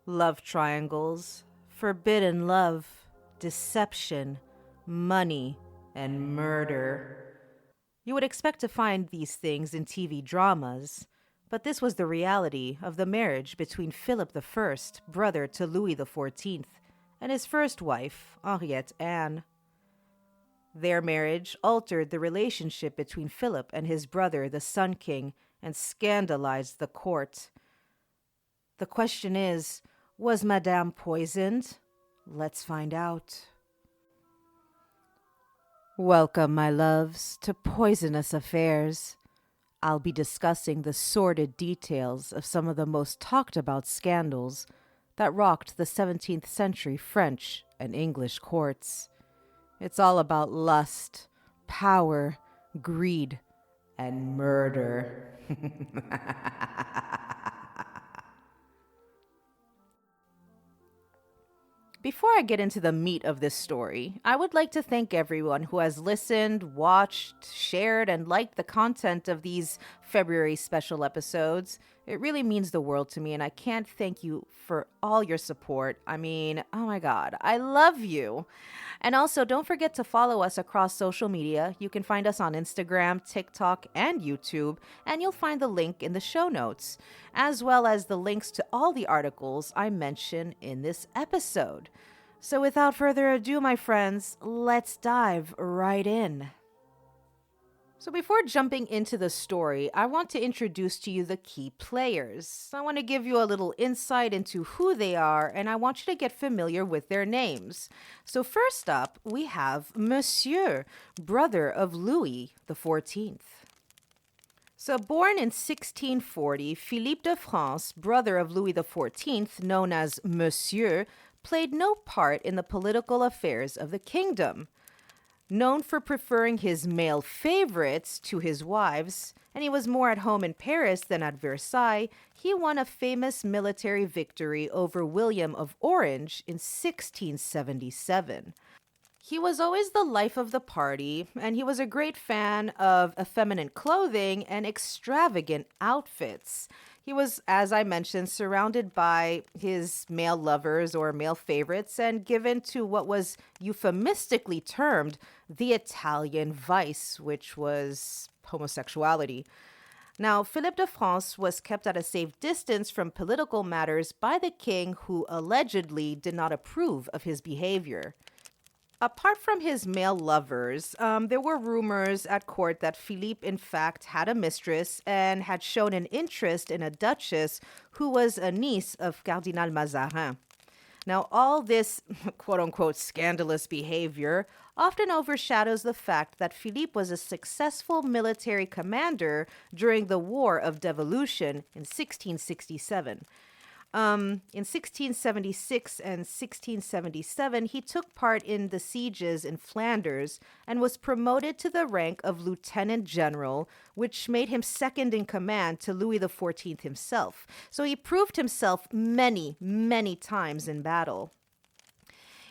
Love triangles, forbidden love, deception, money, and murder. You would expect to find these things in TV dramas, but this was the reality of the marriage between Philip I, brother to Louis XIV, and his first wife, Henriette Anne. Their marriage altered the relationship between Philip and his brother, the Sun King, and scandalized the court. The question is, was Madame poisoned? Let's find out. Welcome, my loves, to Poisonous Affairs. I'll be discussing the sordid details of some of the most talked about scandals that rocked the 17th century French and English courts. It's all about lust, power, greed, and murder. Before I get into the meat of this story, I would like to thank everyone who has listened, watched, shared, and liked the content of these February special episodes. It really means the world to me, and I can't thank you for all your support. I mean, oh my God, I love you. And also, don't forget to follow us across social media. You can find us on Instagram, TikTok, and YouTube, and you'll find the link in the show notes, as well as the links to all the articles I mention in this episode. So without further ado, my friends, let's dive right in. So before jumping into the story, I want to introduce to you the key players. I want to give you a little insight into who they are, and I want you to get familiar with their names. So first up, we have Monsieur, brother of Louis XIV. So born in 1640, Philippe de France, brother of Louis XIV, known as Monsieur, played no part in the political affairs of the kingdom. Known for preferring his male favorites to his wives, and he was more at home in Paris than at Versailles, he won a famous military victory over William of Orange in 1677. He was always the life of the party, and he was a great fan of effeminate clothing and extravagant outfits. He was, as I mentioned, surrounded by his male lovers or male favorites and given to what was euphemistically termed the Italian vice, which was homosexuality. Now, Philippe de France was kept at a safe distance from political matters by the king, who allegedly did not approve of his behavior. Apart from his male lovers, there were rumors at court that Philippe, in fact, had a mistress and had shown an interest in a duchess who was a niece of Cardinal Mazarin. Now, all this quote-unquote scandalous behavior often overshadows the fact that Philippe was a successful military commander during the War of Devolution in 1667. In 1676 and 1677, he took part in the sieges in Flanders and was promoted to the rank of lieutenant general, which made him second in command to Louis XIV himself. So he proved himself many, many times in battle.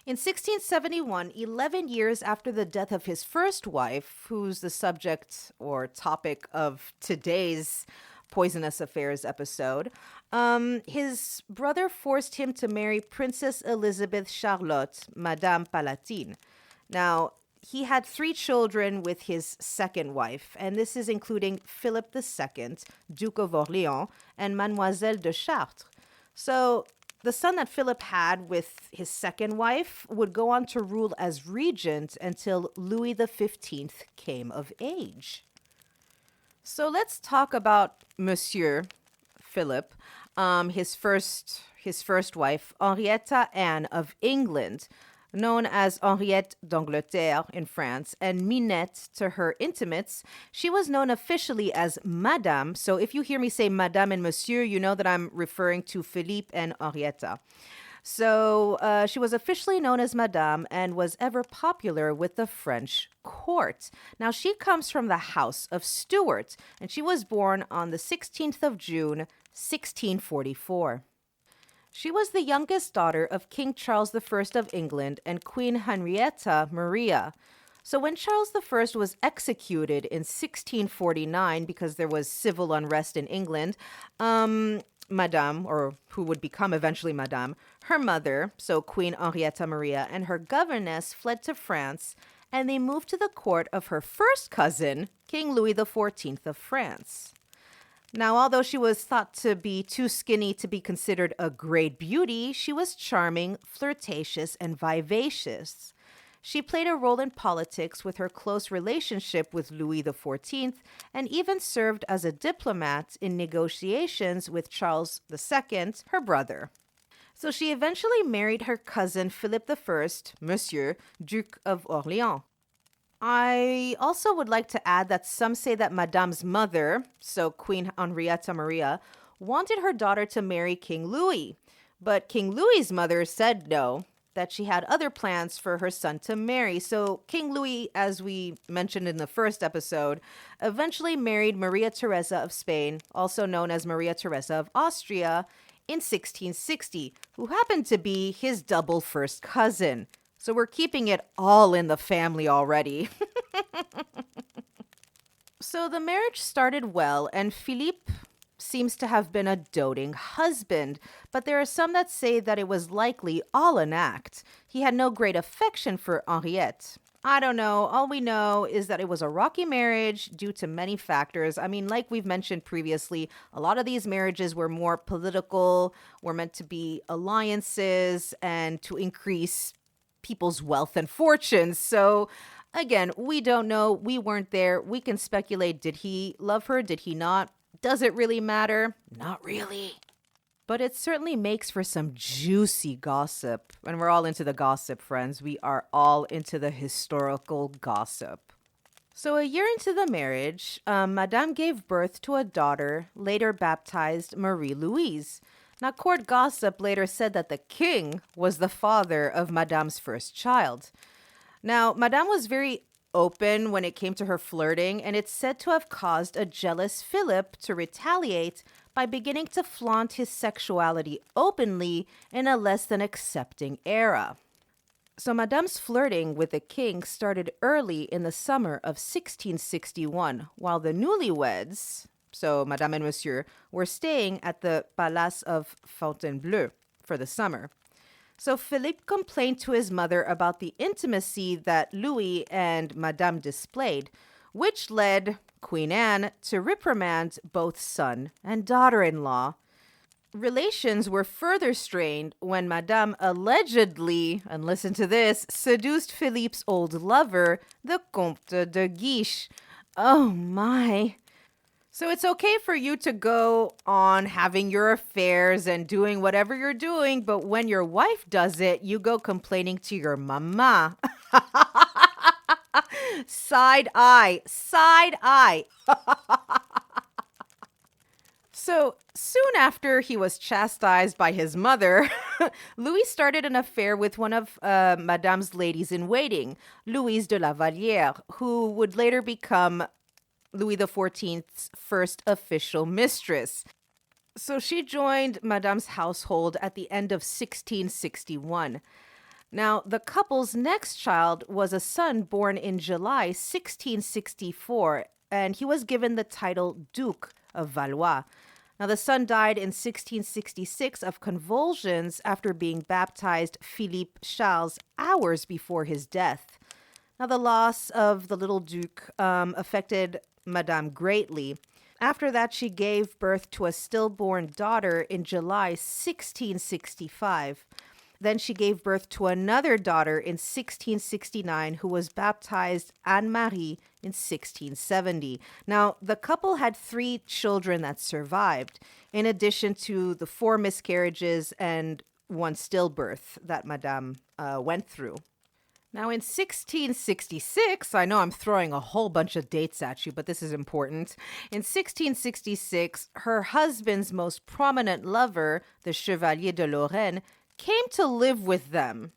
In 1671, 11 years after the death of his first wife, who's the subject or topic of today's Poisonous Affairs episode, his brother forced him to marry Princess Elizabeth Charlotte, Madame Palatine. Now, he had 3 children with his second wife, and this is including Philip II, Duke of Orléans, and Mademoiselle de Chartres. So the son that Philip had with his second wife would go on to rule as regent until Louis XV came of age. So let's talk about Monsieur Philip, his first wife, Henrietta Anne of England, known as Henriette d'Angleterre in France, and Minette to her intimates. She was known officially as Madame. So if you hear me say Madame and Monsieur, you know that I'm referring to Philippe and Henrietta. So she was officially known as Madame and was ever popular with the French court. Now, she comes from the House of Stuart, and she was born on the 16th of June, 1644. She was the youngest daughter of King Charles I of England and Queen Henrietta Maria. So when Charles I was executed in 1649 because there was civil unrest in England, Madame, or who would become eventually Madame, her mother, so Queen Henrietta Maria, and her governess fled to France, and they moved to the court of her first cousin, King Louis XIV of France. Now, although she was thought to be too skinny to be considered a great beauty, she was charming, flirtatious, and vivacious. She played a role in politics with her close relationship with Louis XIV and even served as a diplomat in negotiations with Charles II, her brother. So she eventually married her cousin Philip I, Monsieur, Duke of Orleans. I also would like to add that some say that Madame's mother, so Queen Henrietta Maria, wanted her daughter to marry King Louis. But King Louis's mother said no, that she had other plans for her son to marry. So King Louis, as we mentioned in the first episode, eventually married Maria Theresa of Spain, also known as Maria Theresa of Austria, in 1660, who happened to be his double first cousin. So we're keeping it all in the family already. So the marriage started well, and Philippe seems to have been a doting husband, but there are some that say that it was likely all an act. He had no great affection for Henriette. I don't know. All we know is that it was a rocky marriage due to many factors. I mean, like we've mentioned previously, a lot of these marriages were more political, were meant to be alliances and to increase people's wealth and fortunes. So again, we don't know. We weren't there. We can speculate. Did he love her? Did he not? Does it really matter? Not really. But it certainly makes for some juicy gossip. And we're all into the gossip, friends. We are all into the historical gossip. So a year into the marriage, Madame gave birth to a daughter, later baptized Marie-Louise. Now, court gossip later said that the king was the father of Madame's first child. Now, Madame was very open when it came to her flirting, and it's said to have caused a jealous Philip to retaliate by beginning to flaunt his sexuality openly in a less than accepting era. So Madame's flirting with the king started early in the summer of 1661, while the newlyweds, so Madame and Monsieur, were staying at the Palace of Fontainebleau for the summer. So Philippe complained to his mother about the intimacy that Louis and Madame displayed, which led Queen Anne to reprimand both son and daughter-in-law. Relations were further strained when Madame allegedly, and listen to this, seduced Philippe's old lover, the Comte de Guiche. Oh my. So it's okay for you to go on having your affairs and doing whatever you're doing, but when your wife does it, you go complaining to your mama. Side eye, side eye. So soon after he was chastised by his mother, Louis started an affair with one of Madame's ladies-in-waiting, Louise de la Vallière, who would later become Louis XIV's first official mistress. So she joined Madame's household at the end of 1661. Now, the couple's next child was a son born in July 1664, and he was given the title Duke of Valois. Now, the son died in 1666 of convulsions after being baptized Philippe Charles hours before his death. Now, the loss of the little Duke affected Madame greatly. After that, she gave birth to a stillborn daughter in July 1665. Then she gave birth to another daughter in 1669 who was baptized Anne-Marie in 1670. Now, the couple had 3 children that survived, in addition to the 4 miscarriages and 1 stillbirth that Madame went through. Now, in 1666, I know I'm throwing a whole bunch of dates at you, but this is important. In 1666, her husband's most prominent lover, the Chevalier de Lorraine, came to live with them.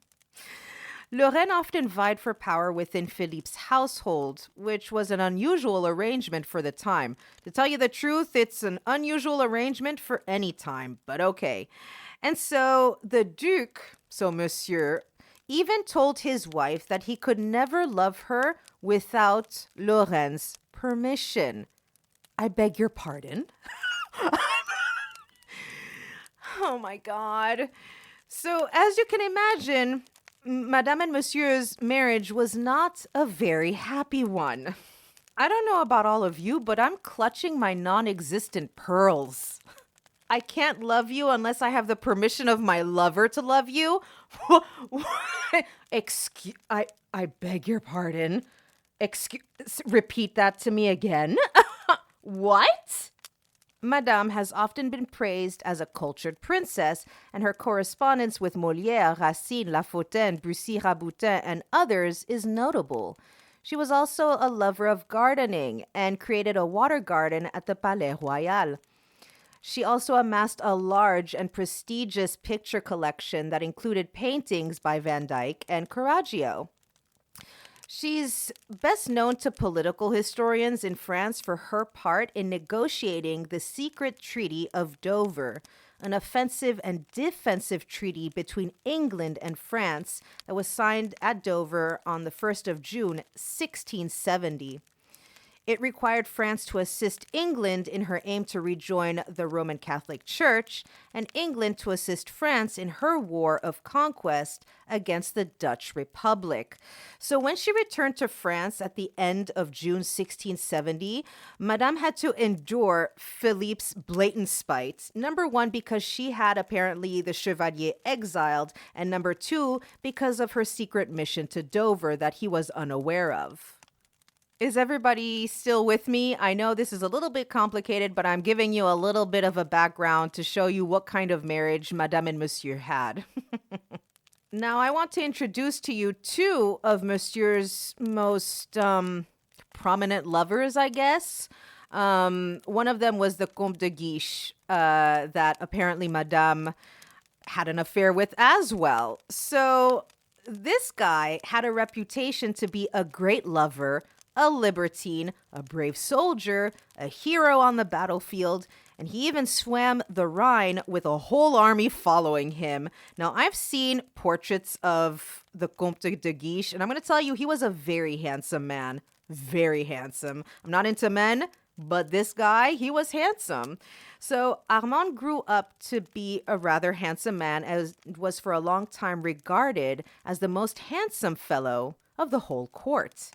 Lorraine often vied for power within Philippe's household, which was an unusual arrangement for the time. To tell you the truth, it's an unusual arrangement for any time, but okay. And so the Duke, so Monsieur, even told his wife that he could never love her without Lorraine's permission. I beg your pardon? Oh my God. So, as you can imagine, Madame and Monsieur's marriage was not a very happy one. I don't know about all of you, but I'm clutching my non existent pearls. I can't love you unless I have the permission of my lover to love you. I beg your pardon. Excuse, repeat that to me again. What? Madame has often been praised as a cultured princess, and her correspondence with Molière, Racine, La Fontaine, Bussy-Raboutin, and others is notable. She was also a lover of gardening and created a water garden at the Palais Royal. She also amassed a large and prestigious picture collection that included paintings by Van Dyck and Correggio. She's best known to political historians in France for her part in negotiating the secret Treaty of Dover, an offensive and defensive treaty between England and France that was signed at Dover on the 1st of June, 1670. It required France to assist England in her aim to rejoin the Roman Catholic Church, and England to assist France in her war of conquest against the Dutch Republic. So when she returned to France at the end of June 1670, Madame had to endure Philippe's blatant spite. Number one, because she had apparently the Chevalier exiled, and number two, because of her secret mission to Dover that he was unaware of. Is everybody still with me? I know this is a little bit complicated, but I'm giving you a little bit of a background to show you what kind of marriage Madame and Monsieur had. Now, I want to introduce to you two of Monsieur's most prominent lovers, I guess. One of them was the Comte de Guiche, that apparently Madame had an affair with as well. So this guy had a reputation to be a great lover, a libertine, a brave soldier, a hero on the battlefield, and he even swam the Rhine with a whole army following him. Now, I've seen portraits of the Comte de Guiche, and I'm going to tell you, he was a very handsome man. Very handsome. I'm not into men, but this guy, he was handsome. So Armand grew up to be a rather handsome man, as was for a long time regarded as the most handsome fellow of the whole court.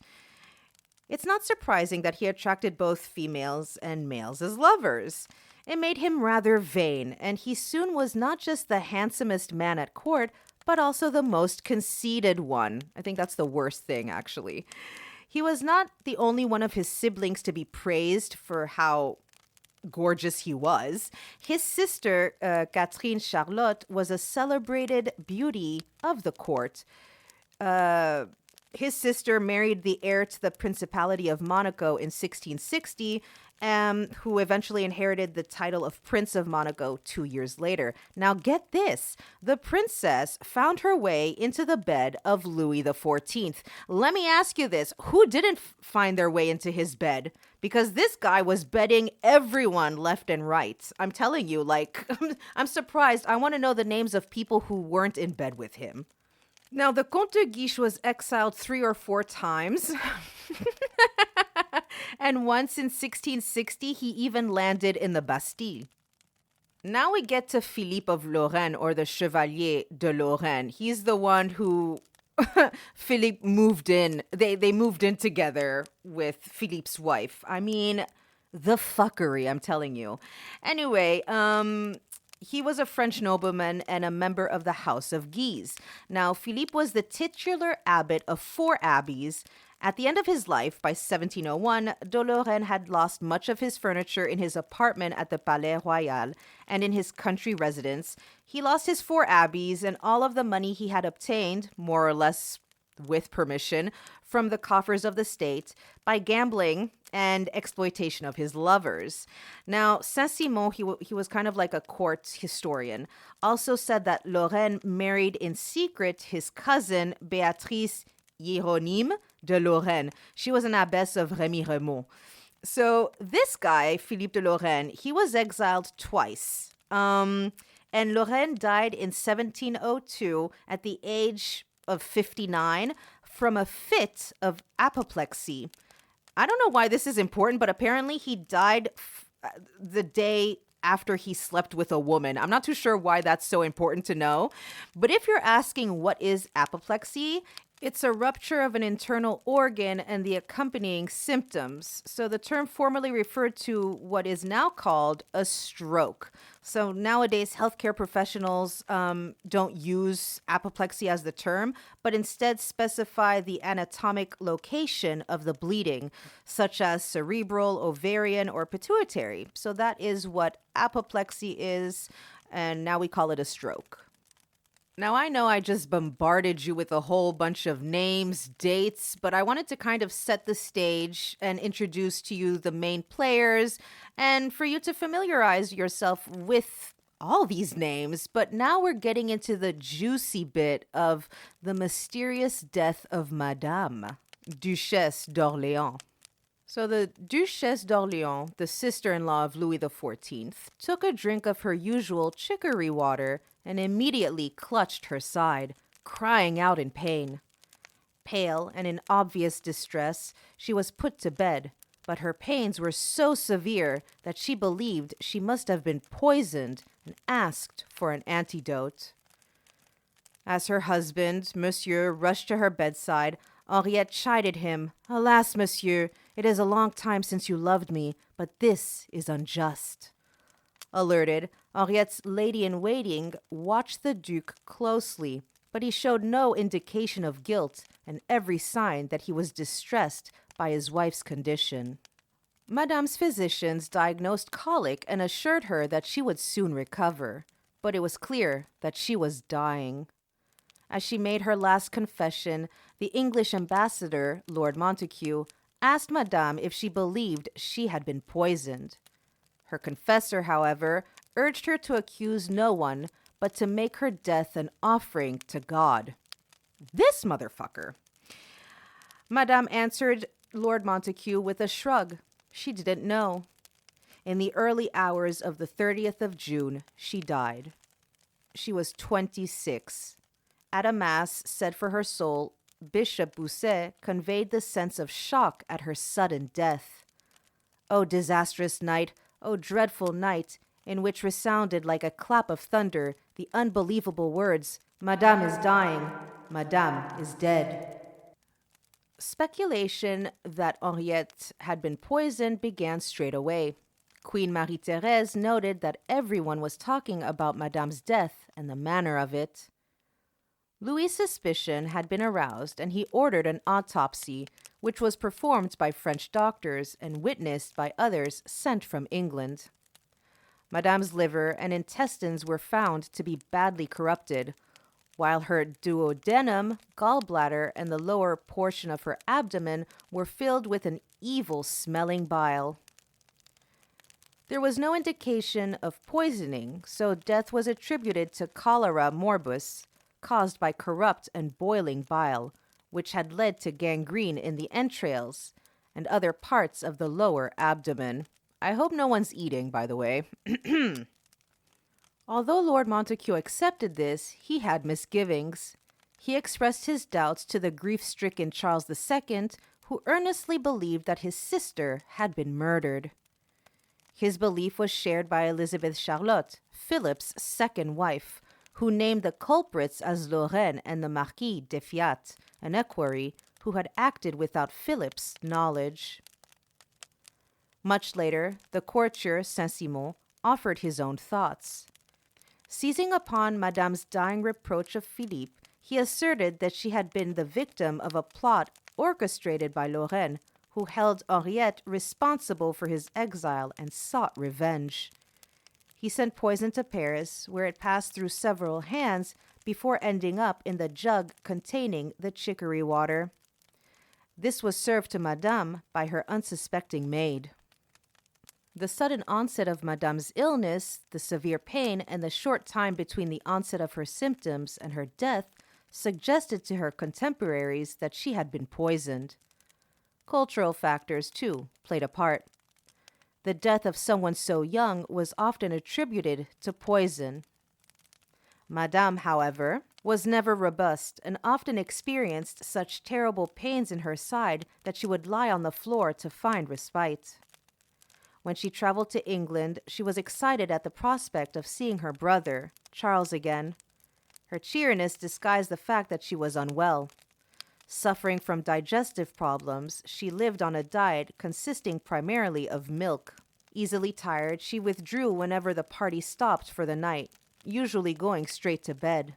It's not surprising that he attracted both females and males as lovers. It made him rather vain, and he soon was not just the handsomest man at court, but also the most conceited one. I think that's the worst thing, actually. He was not the only one of his siblings to be praised for how gorgeous he was. His sister, Catherine Charlotte, was a celebrated beauty of the court. His sister married the heir to the Principality of Monaco in 1660, who eventually inherited the title of Prince of Monaco 2 years later. Now get this, the princess found her way into the bed of Louis XIV. Let me ask you this, who didn't find their way into his bed? Because this guy was bedding everyone left and right. I'm telling you, like, I'm surprised. I want to know the names of people who weren't in bed with him. Now, the Comte de Guiche was exiled 3 or 4 times. And once in 1660, he even landed in the Bastille. Now we get to Philippe of Lorraine, or the Chevalier de Lorraine. He's the one who Philippe moved in. They moved in together with Philippe's wife. I mean, the fuckery, I'm telling you. Anyway, he was a French nobleman and a member of the House of Guise. Now, Philippe was the titular abbot of 4 abbeys. At the end of his life, by 1701, de Lorraine had lost much of his furniture in his apartment at the Palais Royal and in his country residence. He lost his 4 abbeys and all of the money he had obtained, more or less with permission, from the coffers of the state by gambling and exploitation of his lovers. Now, Saint-Simon, he was kind of like a court historian, also said that Lorraine married in secret his cousin, Béatrice Hieronyme de Lorraine. She was an abbess of Rémy-Remont. So this guy, Philippe de Lorraine, he was exiled twice. And Lorraine died in 1702 at the age of 59 from a fit of apoplexy. I don't know why this is important, but apparently he died the day after he slept with a woman. I'm not too sure why that's so important to know. But if you're asking what is apoplexy, it's a rupture of an internal organ and the accompanying symptoms. So the term formerly referred to what is now called a stroke. So nowadays, healthcare professionals don't use apoplexy as the term, but instead specify the anatomic location of the bleeding, such as cerebral, ovarian, or pituitary. So that is what apoplexy is, and now we call it a stroke. Now, I know I just bombarded you with a whole bunch of names, dates, but I wanted to kind of set the stage and introduce to you the main players and for you to familiarize yourself with all these names. But now we're getting into the juicy bit of the mysterious death of Madame, Duchesse d'Orléans. So the Duchesse d'Orléans, the sister-in-law of Louis XIV, took a drink of her usual chicory water and immediately clutched her side, crying out in pain. Pale and in obvious distress, she was put to bed, but her pains were so severe that she believed she must have been poisoned and asked for an antidote. As her husband, Monsieur, rushed to her bedside, Henriette chided him. "Alas, monsieur, it is a long time since you loved me, but this is unjust." Alerted, Henriette's lady-in-waiting watched the Duke closely, but he showed no indication of guilt and every sign that he was distressed by his wife's condition. Madame's physicians diagnosed colic and assured her that she would soon recover, but it was clear that she was dying. As she made her last confession, the English ambassador, Lord Montague, asked Madame if she believed she had been poisoned. Her confessor, however, urged her to accuse no one, but to make her death an offering to God. This motherfucker! Madame answered Lord Montague with a shrug. She didn't know. In the early hours of the 30th of June, she died. She was 26. At a mass said for her soul, Bishop Bousset conveyed the sense of shock at her sudden death. "O disastrous night, O dreadful night," in which resounded like a clap of thunder the unbelievable words, "Madame is dying, Madame is dead." Speculation that Henriette had been poisoned began straight away. Queen Marie-Thérèse noted that everyone was talking about Madame's death and the manner of it. Louis' suspicion had been aroused, and he ordered an autopsy, which was performed by French doctors and witnessed by others sent from England. Madame's liver and intestines were found to be badly corrupted, while her duodenum, gallbladder, and the lower portion of her abdomen were filled with an evil-smelling bile. There was no indication of poisoning, so death was attributed to cholera morbus, caused by corrupt and boiling bile, which had led to gangrene in the entrails and other parts of the lower abdomen. I hope no one's eating, by the way. Although Lord Montague accepted this, he had misgivings. He expressed his doubts to the grief-stricken Charles II, who earnestly believed that his sister had been murdered. His belief was shared by Elizabeth Charlotte, Philip's second wife, who named the culprits as Lorraine and the Marquis de Fiat, an equerry who had acted without Philip's knowledge. Much later, the courtier Saint-Simon offered his own thoughts. Seizing upon Madame's dying reproach of Philippe, he asserted that she had been the victim of a plot orchestrated by Lorraine, who held Henriette responsible for his exile and sought revenge. He sent poison to Paris, where it passed through several hands before ending up in the jug containing the chicory water. This was served to Madame by her unsuspecting maid. The sudden onset of Madame's illness, the severe pain, and the short time between the onset of her symptoms and her death suggested to her contemporaries that she had been poisoned. Cultural factors, too, played a part. The death of someone so young was often attributed to poison. Madame, however, was never robust and often experienced such terrible pains in her side that she would lie on the floor to find respite. When she traveled to England, she was excited at the prospect of seeing her brother, Charles, again. Her cheeriness disguised the fact that she was unwell. Suffering from digestive problems, she lived on a diet consisting primarily of milk. Easily tired, she withdrew whenever the party stopped for the night, usually going straight to bed.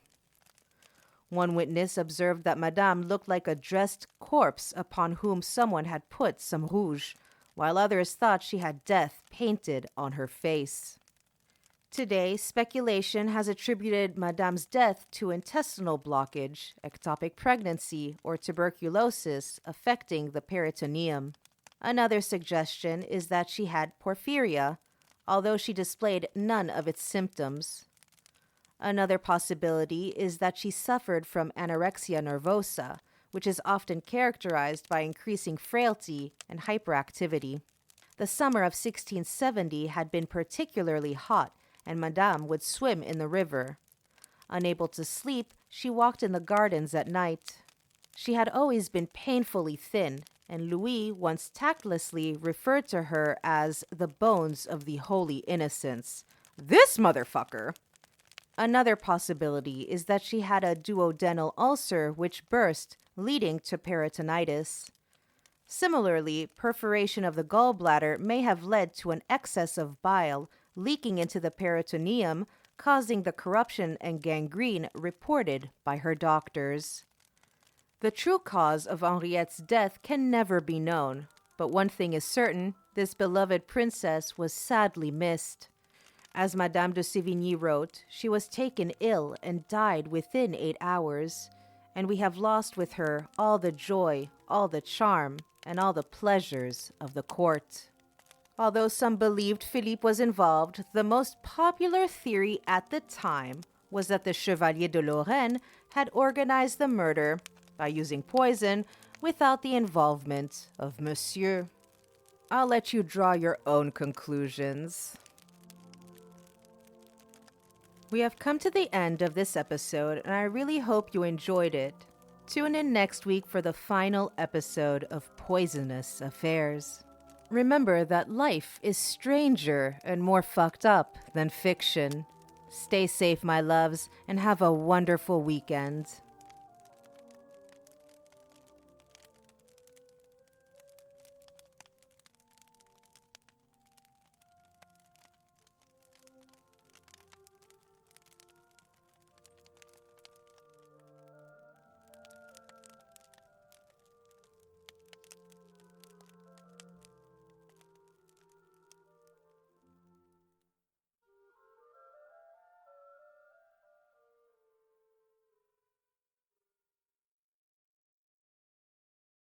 One witness observed that Madame looked like a dressed corpse upon whom someone had put some rouge, while others thought she had death painted on her face. Today, speculation has attributed Madame's death to intestinal blockage, ectopic pregnancy, or tuberculosis affecting the peritoneum. Another suggestion is that she had porphyria, although she displayed none of its symptoms. Another possibility is that she suffered from anorexia nervosa, which is often characterized by increasing frailty and hyperactivity. The summer of 1670 had been particularly hot, and Madame would swim in the river. Unable to sleep, she walked in the gardens at night. She had always been painfully thin, and Louis once tactlessly referred to her as the bones of the holy innocents. This motherfucker! Another possibility is that she had a duodenal ulcer which burst, leading to peritonitis. Similarly, perforation of the gallbladder may have led to an excess of bile leaking into the peritoneum, causing the corruption and gangrene reported by her doctors. The true cause of Henriette's death can never be known, but one thing is certain, this beloved princess was sadly missed. As Madame de Sévigné wrote, she was taken ill and died within 8 hours, and we have lost with her all the joy, all the charm, and all the pleasures of the court. Although some believed Philippe was involved, the most popular theory at the time was that the Chevalier de Lorraine had organized the murder by using poison without the involvement of Monsieur. I'll let you draw your own conclusions. We have come to the end of this episode, and I really hope you enjoyed it. Tune in next week for the final episode of Poisonous Affairs. Remember that life is stranger and more fucked up than fiction. Stay safe, my loves, and have a wonderful weekend.